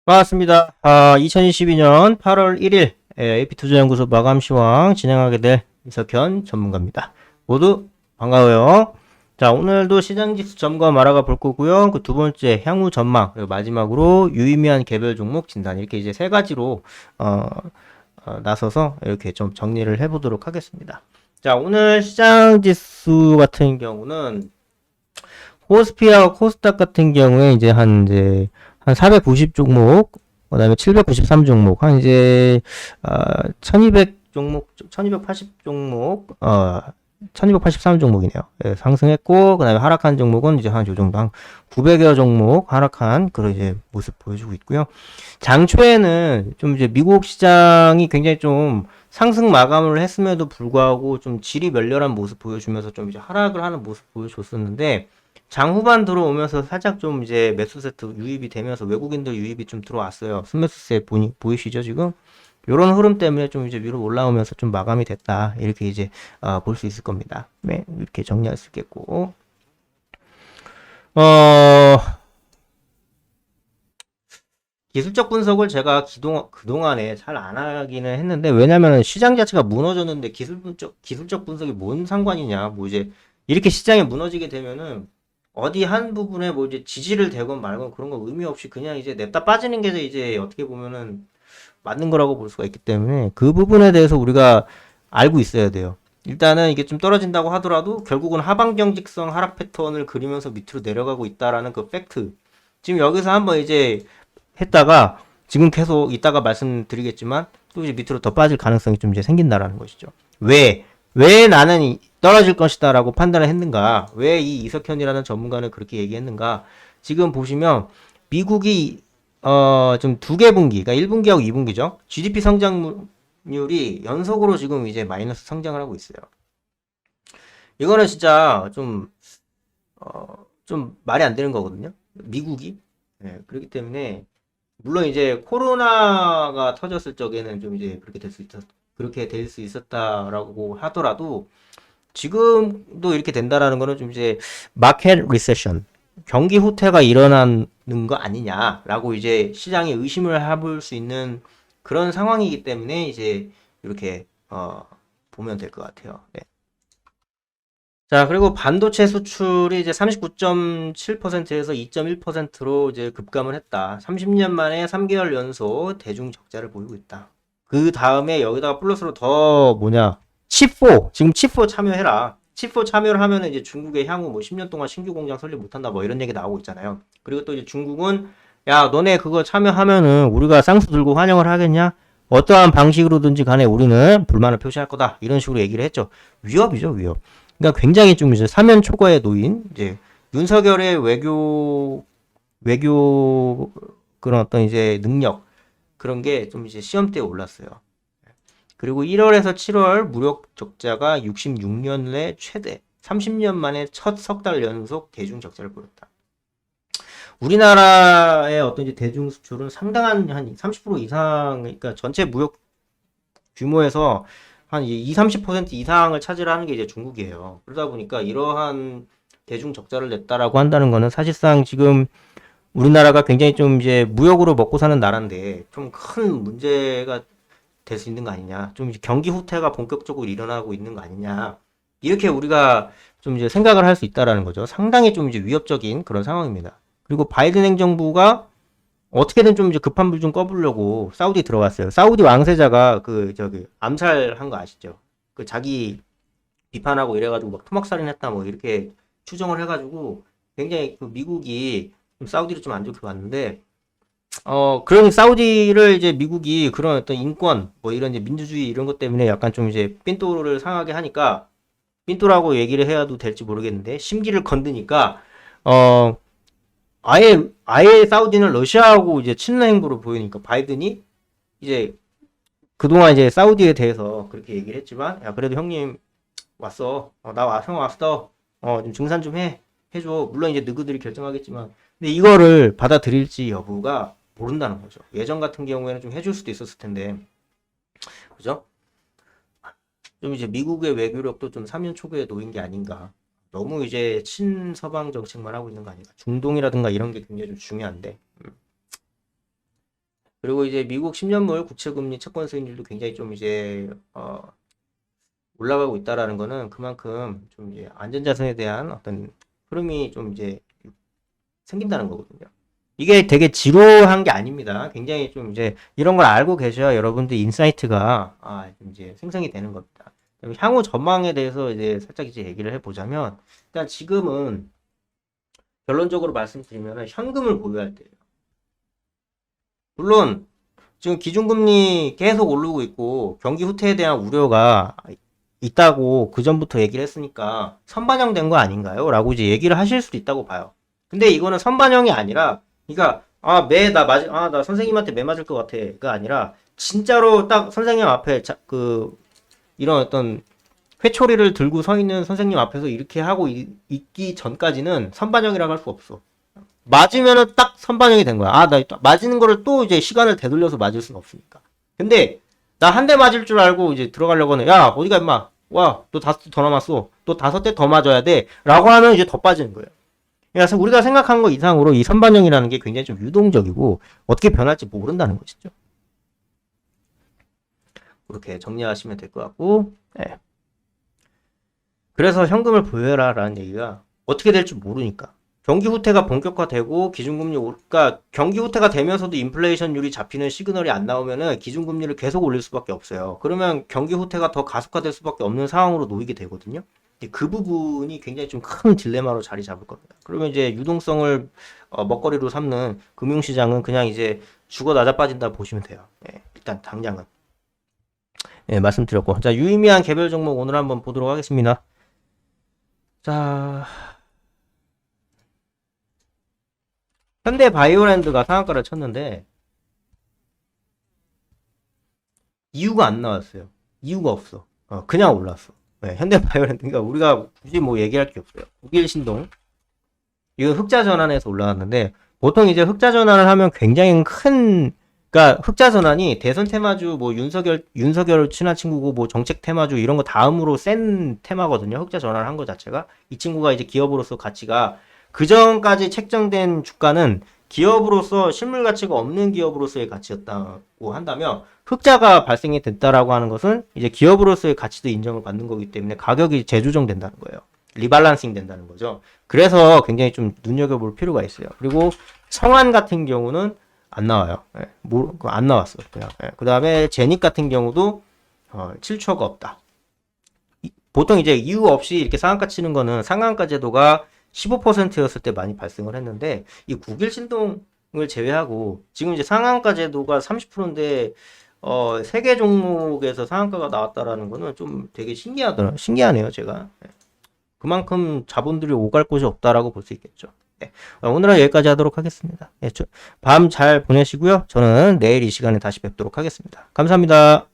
반갑습니다. 2022년 8월 1일 AP투자연구소 마감 시황 진행하게 될 이석현 전문가입니다. 모두 반가워요. 자, 오늘도 시장지수 점검 알아가 볼 거고요. 그 두 번째 향후 전망, 그리고 마지막으로 유의미한 개별 종목 진단, 이렇게 이제 세 가지로 나서서 이렇게 좀 정리를 해보도록 하겠습니다. 자, 오늘 시장지수 같은 경우는 코스피와 코스닥 같은 경우에 한 490 종목, 그 다음에 793 종목, 한 이제, 1200 종목, 1280 종목, 1283 종목이네요. 예, 상승했고, 그 다음에 하락한 종목은 이제 한 요 정도, 한 900여 종목 하락한 그런 이제 모습 보여주고 있고요. 장초에는 좀 이제 미국 시장이 굉장히 좀 상승 마감을 했음에도 불구하고 좀 질이 멸렬한 모습 보여주면서 좀 이제 하락을 하는 모습 보여줬었는데, 장 후반 들어오면서 살짝 좀 이제 매수 세트 유입이 되면서 외국인들 유입이 좀 들어왔어요. 순매수세 보이시죠, 지금? 요런 흐름 때문에 좀 이제 위로 올라오면서 좀 마감이 됐다. 이렇게 이제, 볼 수 있을 겁니다. 네, 이렇게 정리할 수 있겠고. 어, 기술적 분석을 제가 그동안에 잘 안 하기는 했는데, 왜냐면은 시장 자체가 무너졌는데 기술적 분석이 뭔 상관이냐. 뭐 이제, 이렇게 시장이 무너지게 되면은, 어디 한 부분에 뭐 이제 지지를 대건 말건 그런 거 의미 없이 그냥 이제 냅다 빠지는 게 이제 어떻게 보면은 맞는 거라고 볼 수가 있기 때문에 그 부분에 대해서 우리가 알고 있어야 돼요. 일단은 이게 좀 떨어진다고 하더라도 결국은 하방정직성 하락 패턴을 그리면서 밑으로 내려가고 있다라는 그 팩트. 지금 여기서 한번 이제 했다가 지금 계속 이따가 말씀드리겠지만 또 이제 밑으로 더 빠질 가능성이 좀 이제 생긴다라는 것이죠. 왜 나는 떨어질 것이다라고 판단을 했는가? 왜 이 이석현이라는 전문가는 그렇게 얘기했는가? 지금 보시면 미국이 좀 두 개 분기, 그러니까 1분기하고 2분기죠. GDP 성장률이 연속으로 지금 이제 마이너스 성장을 하고 있어요. 이거는 진짜 좀 말이 안 되는 거거든요. 미국이. 네, 그렇기 때문에 물론 이제 코로나가 터졌을 적에는 좀 이제 그렇게 될 수 있었다라고 하더라도 지금도 이렇게 된다라는 거는 좀 이제 마켓 리세션, 경기 후퇴가 일어나는 거 아니냐라고 이제 시장이 의심을 해볼 수 있는 그런 상황이기 때문에 이제 이렇게 보면 될 것 같아요. 네. 자, 그리고 반도체 수출이 이제 39.7%에서 2.1%로 이제 급감을 했다. 30년 만에 3개월 연속 대중 적자를 보이고 있다. 그 다음에 여기다가 플러스로 더 칩4. 지금 칩4 참여해라. 칩4 참여를 하면은 이제 중국의 향후 뭐 10년 동안 신규 공장 설립 못한다 뭐 이런 얘기 나오고 있잖아요. 그리고 또 이제 중국은 야, 너네 그거 참여하면은 우리가 쌍수 들고 환영을 하겠냐? 어떠한 방식으로든지 간에 우리는 불만을 표시할 거다. 이런 식으로 얘기를 했죠. 위협이죠, 위협. 그러니까 굉장히 좀 이제 사면 초과에 놓인 이제 윤석열의 외교 그런 어떤 이제 능력 그런 게 좀 이제 시험대에 올랐어요. 그리고 1월에서 7월 무역 적자가 66년 내 최대, 30년 만에 첫 석 달 연속 대중 적자를 보였다. 우리나라의 어떤 이제 대중 수출은 상당한 한 30% 이상, 그러니까 전체 무역 규모에서 한 2, 30% 이상을 차지하는 게 이제 중국이에요. 그러다 보니까 이러한 대중 적자를 냈다라고 한다는 거는 사실상 지금 우리나라가 굉장히 좀 이제 무역으로 먹고 사는 나라인데 좀 큰 문제가 될 수 있는 거 아니냐. 좀 이제 경기 후퇴가 본격적으로 일어나고 있는 거 아니냐. 이렇게 우리가 좀 이제 생각을 할 수 있다라는 거죠. 상당히 좀 이제 위협적인 그런 상황입니다. 그리고 바이든 행정부가 어떻게든 좀 이제 급한 불 좀 꺼보려고 사우디 들어갔어요. 사우디 왕세자가 암살한 거 아시죠? 그 자기 비판하고 이래가지고 막 토막살인했다 뭐 이렇게 추정을 해가지고 굉장히 그 미국이 좀 사우디를 좀 안 좋게 봤는데 그런 사우디를 이제 미국이 그런 어떤 인권 뭐 이런 이제 민주주의 이런 것 때문에 약간 좀 이제 삔또를 상하게 하니까 삔또라고 얘기를 해야도 될지 모르겠는데 심기를 건드니까 어 아예 사우디는 러시아하고 이제 친러 행보를 보이니까 바이든이 이제 그동안 이제 사우디에 대해서 그렇게 얘기를 했지만 야 그래도 형님 왔어 형 왔어 좀 증산 좀 해줘 물론 이제 너희들이 결정하겠지만 근데 이거를 받아들일지 여부가 모른다는 거죠. 예전 같은 경우에는 좀 해줄 수도 있었을 텐데 그죠? 좀 이제 미국의 외교력도 좀 사면 초과에 놓인 게 아닌가. 너무 이제 친서방 정책만 하고 있는 거 아닌가. 중동이라든가 이런 게 굉장히 좀 중요한데 그리고 이제 미국 10년물 국채금리 채권 수익률도 굉장히 좀 이제 올라가고 있다라는 거는 그만큼 좀 이제 안전자산에 대한 어떤 흐름이 좀 이제 생긴다는 거거든요. 이게 되게 지루한 게 아닙니다. 굉장히 좀 이제 이런 걸 알고 계셔야 여러분들 인사이트가 좀 이제 생성이 되는 겁니다. 향후 전망에 대해서 이제 살짝 이제 얘기를 해보자면 일단 지금은 결론적으로 말씀드리면 현금을 보유할 때예요. 물론 지금 기준금리 계속 오르고 있고 경기 후퇴에 대한 우려가 있다고 그 전부터 얘기를 했으니까 선반영된 거 아닌가요? 라고 이제 얘기를 하실 수도 있다고 봐요. 근데 이거는 선반영이 아니라 그러니까 나 선생님한테 매 맞을 것 같아가 아니라 진짜로 딱 선생님 앞에 이런 어떤 회초리를 들고 서 있는 선생님 앞에서 이렇게 하고 있기 전까지는 선반영이라고 할 수 없어. 맞으면은 딱 선반영이 된 거야. 나 맞는 거를 또 이제 시간을 되돌려서 맞을 수는 없으니까. 근데 나 한 대 맞을 줄 알고 이제 들어가려고는 야 어디가 임마 와 너 5대 더 남았어 또 5대 더 맞아야 돼 라고 하면 이제 더 빠지는 거예요. 그래서 우리가 생각한 거 이상으로 이 선반영이라는 게 굉장히 좀 유동적이고 어떻게 변할지 모른다는 것이죠. 그렇게 정리하시면 될 것 같고 네. 그래서 현금을 보유해라 라는 얘기가 어떻게 될지 모르니까 경기 후퇴가 본격화되고 기준금리 그러니까 경기 후퇴가 되면서도 인플레이션율이 잡히는 시그널이 안 나오면은 기준금리를 계속 올릴 수밖에 없어요. 그러면 경기 후퇴가 더 가속화될 수밖에 없는 상황으로 놓이게 되거든요. 그 부분이 굉장히 좀 큰 딜레마로 자리 잡을 겁니다. 그러면 이제 유동성을 먹거리로 삼는 금융시장은 그냥 이제 죽어 나자 빠진다 보시면 돼요. 일단 당장은 말씀드렸고 자 유의미한 개별 종목 오늘 한번 보도록 하겠습니다. 자 현대바이오랜드가 상한가를 쳤는데 이유가 안 나왔어요. 이유가 없어. 그냥 올랐어. 현대바이오랜드 그러니까 우리가 굳이 뭐 얘기할 게 없어요. 국일신동 이거 흑자 전환해서 올라갔는데 보통 이제 흑자 전환을 하면 굉장히 그러니까 흑자 전환이 대선 테마주 뭐 윤석열 친한 친구고 뭐 정책 테마주 이런 거 다음으로 센 테마거든요. 흑자 전환을 한 거 자체가 이 친구가 이제 기업으로서 가치가 그 전까지 책정된 주가는 기업으로서 실물 가치가 없는 기업으로서의 가치였다고 한다면 흑자가 발생이 됐다라고 하는 것은 이제 기업으로서의 가치도 인정을 받는 거기 때문에 가격이 재조정된다는 거예요. 리밸런싱 된다는 거죠. 그래서 굉장히 좀 눈여겨볼 필요가 있어요. 그리고 성한 같은 경우는 안 나와요. 안 나왔어. 그냥. 그 다음에 제닉 같은 경우도 7초가 없다. 보통 이제 이유 없이 이렇게 상한가 치는 거는 상한가 제도가 15%였을 때 많이 발생을 했는데 이 국일신동을 제외하고 지금 이제 상한가 제도가 30%인데 세 개 종목에서 상한가가 나왔다라는 거는 좀 되게 신기하네요, 제가. 그만큼 자본들이 오갈 곳이 없다라고 볼 수 있겠죠. 오늘은 여기까지 하도록 하겠습니다. 밤 잘 보내시고요. 저는 내일 이 시간에 다시 뵙도록 하겠습니다. 감사합니다.